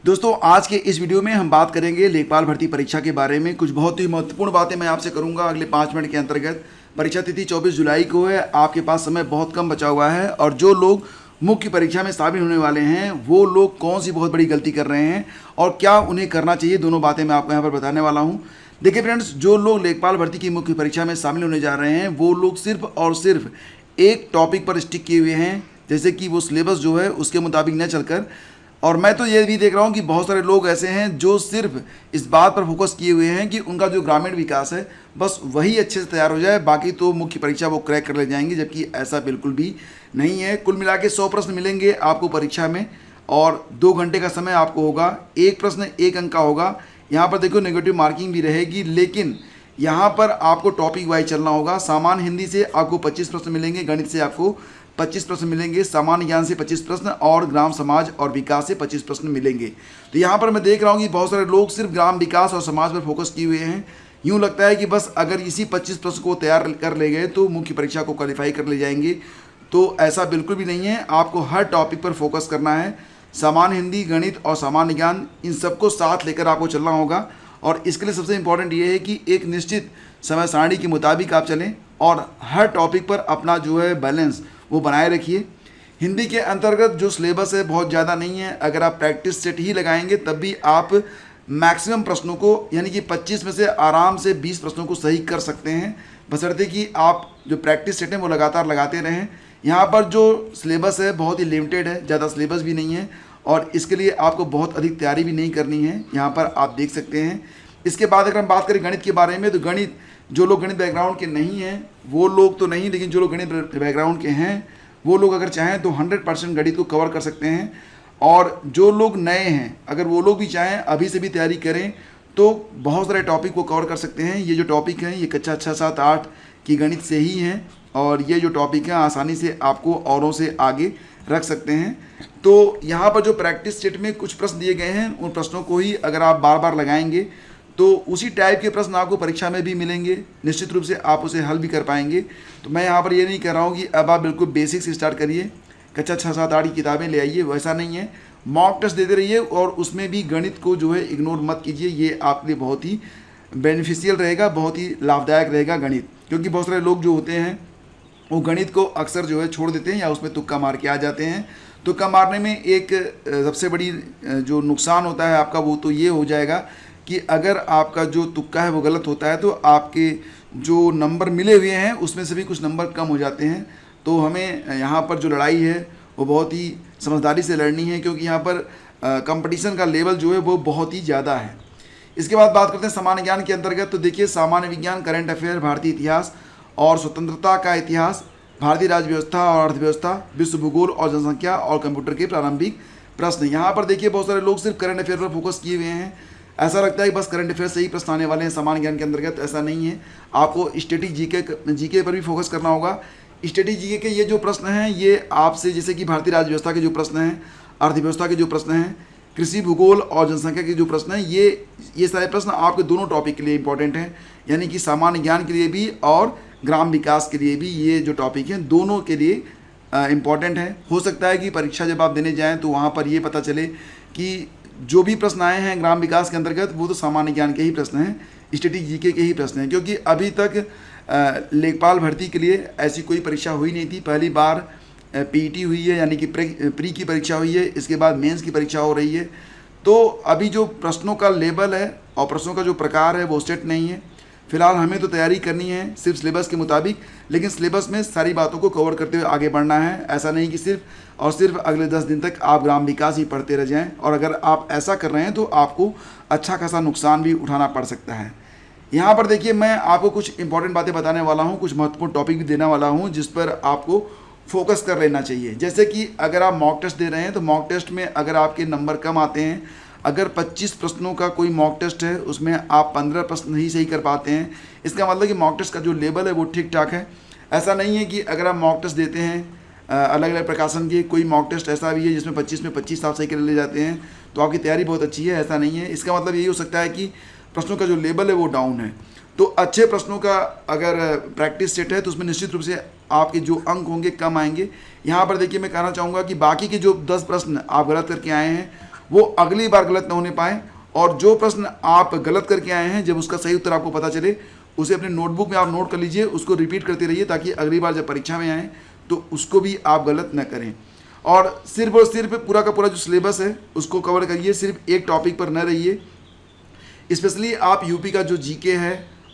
दोस्तों आज के इस वीडियो में हम बात करेंगे लेखपाल भर्ती परीक्षा के बारे में। कुछ बहुत ही महत्वपूर्ण बातें मैं आपसे करूंगा अगले 5 मिनट के अंतर्गत। परीक्षा तिथि 24 जुलाई को है, आपके पास समय बहुत कम बचा हुआ है और जो लोग मुख्य परीक्षा में शामिल होने वाले हैं वो लोग कौन सी बहुत बड़ी गलती कर रहे हैं और क्या उन्हें करना चाहिए, दोनों बातें मैं आपको यहाँ पर बताने वाला हूँ। देखिए फ्रेंड्स, जो लोग लेखपाल भर्ती की मुख्य परीक्षा में शामिल होने जा रहे हैं वो लोग सिर्फ और सिर्फ एक टॉपिक पर स्टिक किए हुए हैं, जैसे कि वो सिलेबस जो है उसके मुताबिक न चलकर। और मैं तो ये भी देख रहा हूँ कि बहुत सारे लोग ऐसे हैं जो सिर्फ इस बात पर फोकस किए हुए हैं कि उनका जो ग्रामीण विकास है बस वही अच्छे से तैयार हो जाए, बाकी तो मुख्य परीक्षा वो क्रैक कर ले जाएंगे, जबकि ऐसा बिल्कुल भी नहीं है। कुल मिला के 100 प्रश्न मिलेंगे आपको परीक्षा में और 2 घंटे का समय आपको होगा। एक प्रश्न 1 अंक का होगा। यहाँ पर देखो नेगेटिव मार्किंग भी रहेगी, लेकिन यहाँ पर आपको टॉपिक वाइज चलना होगा। सामान्य हिंदी से आपको 25 प्रश्न मिलेंगे, गणित से आपको 25 प्रश्न मिलेंगे, सामान्य ज्ञान से 25 प्रश्न और ग्राम समाज और विकास से 25 प्रश्न मिलेंगे। तो यहाँ पर मैं देख रहा हूँ कि बहुत सारे लोग सिर्फ ग्राम विकास और समाज पर फोकस किए हुए हैं। यूँ लगता है कि बस अगर इसी 25 प्रश्न को तैयार कर ले गए तो मुख्य परीक्षा को क्वालिफाई कर ले जाएंगे, तो ऐसा बिल्कुल भी नहीं है। आपको हर टॉपिक पर फोकस करना है। सामान्य हिंदी, गणित और सामान्य ज्ञान, इन सबको साथ लेकर आपको चलना होगा। और इसके लिए सबसे इम्पॉर्टेंट ये है कि एक निश्चित समय सारणी के मुताबिक आप चलें और हर टॉपिक पर अपना जो है बैलेंस वो बनाए रखिए। हिंदी के अंतर्गत जो सिलेबस है बहुत ज़्यादा नहीं है। अगर आप प्रैक्टिस सेट ही लगाएंगे तब भी आप मैक्सिमम प्रश्नों को, यानी कि 25 में से आराम से 20 प्रश्नों को सही कर सकते हैं, बशर्ते कि आप जो प्रैक्टिस सेट है वो लगातार लगाते रहें। यहाँ पर जो सिलेबस है बहुत ही लिमिटेड है, ज़्यादा सिलेबस भी नहीं है और इसके लिए आपको बहुत अधिक तैयारी भी नहीं करनी है। यहाँ पर आप देख सकते हैं। इसके बाद अगर हम बात करें गणित के बारे में, तो गणित, जो लोग गणित बैकग्राउंड के नहीं हैं वो लोग तो नहीं, लेकिन जो लोग गणित बैकग्राउंड के हैं वो लोग अगर चाहें तो 100% गणित को कवर कर सकते हैं। और जो लोग नए हैं अगर वो लोग भी चाहें अभी से भी तैयारी करें तो बहुत सारे टॉपिक को कवर कर सकते हैं। ये जो टॉपिक हैं ये कक्षा 6, 7, 8 की गणित से ही हैं और ये जो टॉपिक हैं आसानी से आपको औरों से आगे रख सकते हैं। तो यहाँ पर जो प्रैक्टिस सेट में कुछ प्रश्न दिए गए हैं उन प्रश्नों को ही अगर आप बार बार लगाएंगे तो उसी टाइप के प्रश्न आपको परीक्षा में भी मिलेंगे, निश्चित रूप से आप उसे हल भी कर पाएंगे। तो मैं यहाँ पर ये नहीं कह रहा हूँ कि अब आप बिल्कुल बेसिक से स्टार्ट करिए, कक्षा 6, 7, 8 की किताबें ले आइए, वैसा नहीं है। मॉक टेस्ट देते रहिए और उसमें भी गणित को जो है इग्नोर मत कीजिए। ये आपके लिए बहुत ही बेनिफिशियल रहेगा, बहुत ही लाभदायक रहेगा गणित, क्योंकि बहुत सारे लोग जो होते हैं वो गणित को अक्सर जो है छोड़ देते हैं या उसमें तुक्का मार के आ जाते हैं। तुक्का मारने में एक सबसे बड़ी जो नुकसान होता है आपका वो तो ये हो जाएगा कि अगर आपका जो तुक्का है वो गलत होता है तो आपके जो नंबर मिले हुए हैं उसमें से भी कुछ नंबर कम हो जाते हैं। तो हमें यहाँ पर जो लड़ाई है वो बहुत ही समझदारी से लड़नी है, क्योंकि यहाँ पर कंपटीशन का लेवल जो है वो बहुत ही ज़्यादा है। इसके बाद बात करते हैं सामान्य ज्ञान के अंतर्गत। तो देखिए, सामान्य विज्ञान, करंट अफेयर, भारतीय इतिहास और स्वतंत्रता का इतिहास, भारतीय राज्य व्यवस्था और अर्थव्यवस्था, विश्व भूगोल और जनसंख्या और कंप्यूटर के प्रारंभिक प्रश्न। यहाँ पर देखिए बहुत सारे लोग सिर्फ करंट अफेयर पर फोकस किए हुए हैं। ऐसा लगता है कि बस करंट अफेयर से ही प्रश्न आने वाले हैं सामान्य ज्ञान के अंतर्गत, ऐसा नहीं है। आपको स्टैटिक जीके पर भी फोकस करना होगा। स्टैटिक जीके के ये जो प्रश्न हैं ये आपसे, जैसे कि भारतीय राज्य व्यवस्था के जो प्रश्न हैं, अर्थव्यवस्था के जो प्रश्न हैं, कृषि भूगोल और जनसंख्या के जो प्रश्न हैं, ये सारे प्रश्न आपके दोनों टॉपिक के लिए इंपॉर्टेंट हैं, यानी कि सामान्य ज्ञान के लिए भी और ग्राम विकास के लिए भी। ये जो टॉपिक हैं दोनों के लिए इम्पॉर्टेंट है। हो सकता है कि परीक्षा जब आप देने जाएँ तो वहाँ पर ये पता चले कि जो भी प्रश्न आए हैं ग्राम विकास के अंतर्गत वो तो सामान्य ज्ञान के ही प्रश्न हैं, स्टैटिक जीके के ही प्रश्न हैं, क्योंकि अभी तक लेखपाल भर्ती के लिए ऐसी कोई परीक्षा हुई नहीं थी। पहली बार पीईटी हुई है, यानी कि प्री की परीक्षा हुई है, इसके बाद मेंस की परीक्षा हो रही है। तो अभी जो प्रश्नों का लेवल है और प्रश्नों का जो प्रकार है वो सेट नहीं है। फिलहाल हमें तो तैयारी करनी है सिर्फ सिलेबस के मुताबिक, लेकिन सिलेबस में सारी बातों को कवर करते हुए आगे बढ़ना है। ऐसा नहीं कि सिर्फ और सिर्फ अगले 10 दिन तक आप ग्राम विकास ही पढ़ते रह जाएं, और अगर आप ऐसा कर रहे हैं तो आपको अच्छा खासा नुकसान भी उठाना पड़ सकता है। यहाँ पर देखिए, मैं आपको कुछ इंपॉर्टेंट बातें बताने वाला हूँ, कुछ महत्वपूर्ण टॉपिक भी देने वाला हूँ जिस पर आपको फोकस कर लेना चाहिए। जैसे कि अगर आप मॉक टेस्ट दे रहे हैं तो मॉक टेस्ट में अगर आपके नंबर कम आते हैं, अगर 25 प्रश्नों का कोई मॉक टेस्ट है उसमें आप 15 प्रश्न ही सही कर पाते हैं, इसका मतलब कि मॉक टेस्ट का जो लेवल है वो ठीक ठाक है। ऐसा नहीं है कि अगर आप मॉक टेस्ट देते हैं अलग अलग प्रकाशन के, कोई मॉक टेस्ट ऐसा भी है जिसमें 25 में 25 आप सही कर ले जाते हैं तो आपकी तैयारी बहुत अच्छी है, ऐसा नहीं है। इसका मतलब यही हो सकता है कि प्रश्नों का जो लेवल है वो डाउन है। तो अच्छे प्रश्नों का अगर प्रैक्टिस सेट है तो उसमें निश्चित रूप से आपके जो अंक होंगे कम आएंगे। यहाँ पर देखिए, मैं कहना चाहूँगा कि बाकी के जो 10 प्रश्न आप गलत करके आए हैं वो अगली बार गलत ना होने पाए। और जो प्रश्न आप गलत करके आए हैं, जब उसका सही उत्तर आपको पता चले, उसे अपने नोटबुक में आप नोट कर लीजिए, उसको रिपीट करते रहिए, ताकि अगली बार जब परीक्षा में आए तो उसको भी आप गलत न करें। और सिर्फ पूरा का पूरा जो सिलेबस है उसको कवर करिए, सिर्फ एक टॉपिक पर न रहिए। स्पेशली आप यूपी का जो जीके है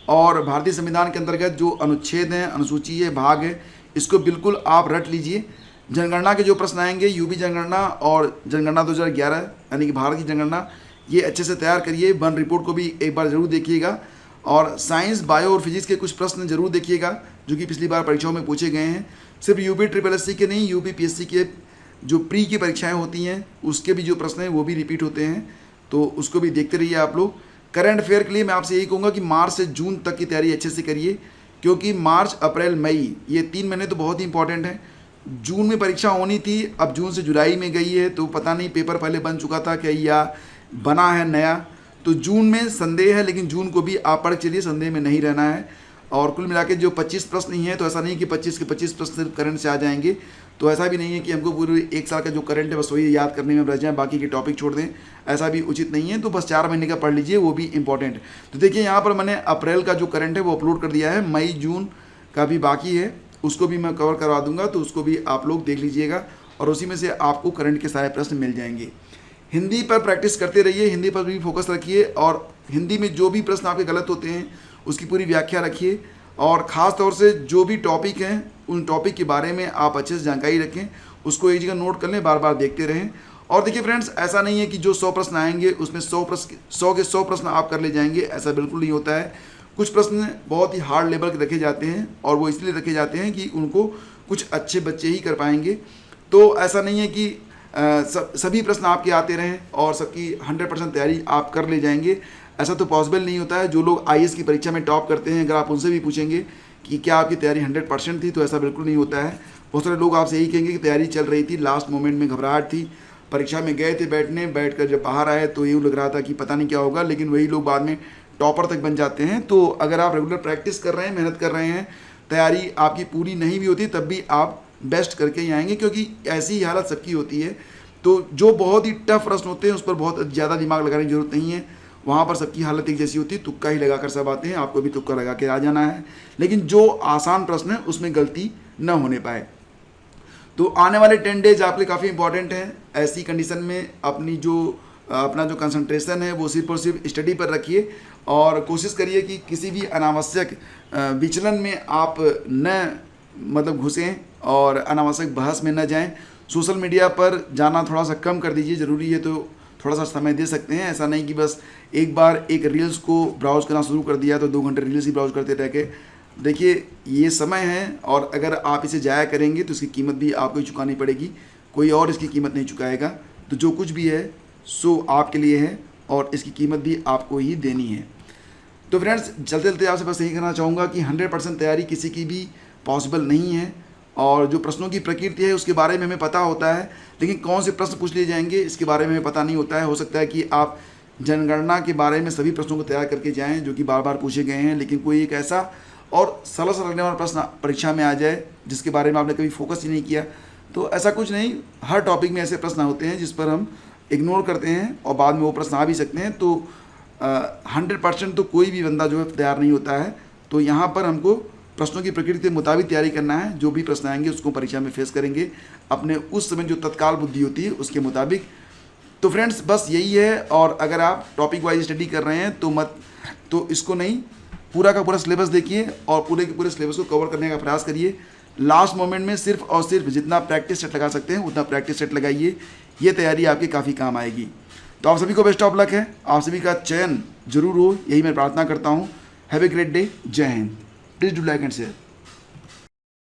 और भारतीय संविधान के अंतर्गत जो अनुच्छेद हैं, अनुसूची है, भाग है, इसको बिल्कुल आप रट लीजिए। जनगणना के जो प्रश्न आएंगे, यूपी जनगणना और जनगणना 2011 यानी कि भारत की जनगणना, ये अच्छे से तैयार करिए। वन रिपोर्ट को भी एक बार जरूर देखिएगा। और साइंस, बायो और फिजिक्स के कुछ प्रश्न जरूर देखिएगा जो कि पिछली बार परीक्षाओं में पूछे गए हैं। सिर्फ यूपी SSS के नहीं, यूपी PSC के जो प्री की परीक्षाएं होती हैं उसके भी जो प्रश्न हैं वो भी रिपीट होते हैं, तो उसको भी देखते रहिए आप लोग। करंट अफेयर के लिए मैं आपसे यही कहूँगा कि मार्च से जून तक की तैयारी अच्छे से करिए, क्योंकि मार्च, अप्रैल, मई ये 3 महीने तो बहुत ही इंपॉर्टेंट हैं। जून में परीक्षा होनी थी, अब जून से जुलाई में गई है, तो पता नहीं पेपर पहले बन चुका था क्या या बना है नया, तो जून में संदेह है। लेकिन जून को भी आप पढ़ के चलिए, संदेह में नहीं रहना है। और कुल मिला के जो 25 प्रश्न ही हैं, तो ऐसा नहीं कि 25 के 25 प्रश्न सिर्फ करंट से आ जाएंगे, तो ऐसा भी नहीं है कि हमको पूरे एक साल का जो करंट है बस वही याद करने में रह जाए, बाकी के टॉपिक छोड़ दें, ऐसा भी उचित नहीं है। तो बस 4 महीने का पढ़ लीजिए, वो भी इंपॉर्टेंट। तो देखिए यहाँ पर मैंने अप्रैल का जो करंट है वो अपलोड कर दिया है, मई जून का भी बाकी है, उसको भी मैं कवर करवा दूंगा, तो उसको भी आप लोग देख लीजिएगा और उसी में से आपको करंट के सारे प्रश्न मिल जाएंगे। हिंदी पर प्रैक्टिस करते रहिए, हिंदी पर भी फोकस रखिए, और हिंदी में जो भी प्रश्न आपके गलत होते हैं उसकी पूरी व्याख्या रखिए। और ख़ास तौर से जो भी टॉपिक हैं उन टॉपिक के बारे में आप अच्छे से जानकारी रखें, उसको एक जगह नोट कर लें, बार बार देखते रहें। और देखिए फ्रेंड्स, ऐसा नहीं है कि जो 100 प्रश्न आएंगे उसमें 100 के 100 प्रश्न आप कर ले जाएंगे, ऐसा बिल्कुल नहीं होता है। कुछ प्रश्न बहुत ही हार्ड लेवल के रखे जाते हैं, और वो इसलिए रखे जाते हैं कि उनको कुछ अच्छे बच्चे ही कर पाएंगे। तो ऐसा नहीं है कि सभी प्रश्न आपके आते रहें और सबकी 100% तैयारी आप कर ले जाएंगे, ऐसा तो पॉसिबल नहीं होता है। जो लोग IAS की परीक्षा में टॉप करते हैं, अगर आप उनसे भी पूछेंगे कि क्या आपकी तैयारी 100% थी, तो ऐसा बिल्कुल नहीं होता है। बहुत सारे लोग आपसे यही कहेंगे कि तैयारी चल रही थी, लास्ट मोमेंट में घबराहट थी, परीक्षा में गए थे बैठकर जब बाहर आए तो यूँ लग रहा था कि पता नहीं क्या होगा, लेकिन वही लोग बाद में टॉपर तक बन जाते हैं। तो अगर आप रेगुलर प्रैक्टिस कर रहे हैं, मेहनत कर रहे हैं, तैयारी आपकी पूरी नहीं भी होती तब भी आप बेस्ट करके ही आएंगे, क्योंकि ऐसी ही हालत सबकी होती है। तो जो बहुत ही टफ प्रश्न होते हैं उस पर बहुत ज़्यादा दिमाग लगाने की जरूरत नहीं है, वहाँ पर सबकी हालत एक जैसी होती है, तुक्का ही लगा कर सब आते हैं, आपको भी तुक्का लगा के आ जाना है। लेकिन जो आसान प्रश्न है उसमें गलती न होने पाए। तो आने वाले 10 डेज आपके काफ़ी इंपॉर्टेंट हैं। ऐसी कंडीशन में अपना जो कंसंट्रेशन है वो सिर्फ और सिर्फ स्टडी पर रखिए, और कोशिश करिए कि किसी भी अनावश्यक विचलन में आप न घुसें और अनावश्यक बहस में न जाएं। सोशल मीडिया पर जाना थोड़ा सा कम कर दीजिए, ज़रूरी है तो थोड़ा सा समय दे सकते हैं। ऐसा नहीं कि बस एक बार एक रील्स को ब्राउज़ करना शुरू कर दिया तो 2 घंटे रील्स ही ब्राउज़ करते रह के। देखिए ये समय है, और अगर आप इसे जाया करेंगे तो इसकी कीमत भी आपको ही चुकानी पड़ेगी, कोई और इसकी कीमत नहीं चुकाएगा। तो जो कुछ भी है सो आपके लिए है, और इसकी कीमत भी आपको ही देनी है। तो फ्रेंड्स, चलते चलते आपसे बस यही कहना चाहूँगा कि 100% तैयारी किसी की भी पॉसिबल नहीं है, और जो प्रश्नों की प्रकृति है उसके बारे में हमें पता होता है, लेकिन कौन से प्रश्न पूछ लिए जाएंगे इसके बारे में हमें पता नहीं होता है। हो सकता है कि आप जनगणना के बारे में सभी प्रश्नों को तैयार करके जाएं जो कि बार बार पूछे गए हैं, लेकिन कोई एक ऐसा और सरल सा लगने वाला प्रश्न परीक्षा में आ जाए जिसके बारे में आपने कभी फोकस ही नहीं किया। तो ऐसा कुछ नहीं, हर टॉपिक में ऐसे प्रश्न होते हैं जिस पर हम इग्नोर करते हैं और बाद में वो प्रश्न आ भी सकते हैं। तो 100% तो कोई भी बंदा जो है तैयार नहीं होता है। तो यहाँ पर हमको प्रश्नों की प्रकृति के मुताबिक तैयारी करना है, जो भी प्रश्न आएंगे उसको परीक्षा में फेस करेंगे अपने उस समय जो तत्काल बुद्धि होती है उसके मुताबिक। तो फ्रेंड्स, बस यही है। और अगर आप टॉपिक वाइज स्टडी कर रहे हैं तो इसको नहीं, पूरा का पूरा सिलेबस देखिए और पूरे के पूरे सिलेबस को कवर करने का प्रयास करिए। लास्ट मोमेंट में सिर्फ और सिर्फ जितना प्रैक्टिस सेट लगा सकते हैं उतना प्रैक्टिस सेट लगाइए, ये तैयारी आपकी काफ़ी काम आएगी। तो आप सभी को बेस्ट ऑफ लक है, आप सभी का चयन जरूर हो, यही मैं प्रार्थना करता हूँ। हैव ए ग्रेट डे, जय Hind. Please do like and share.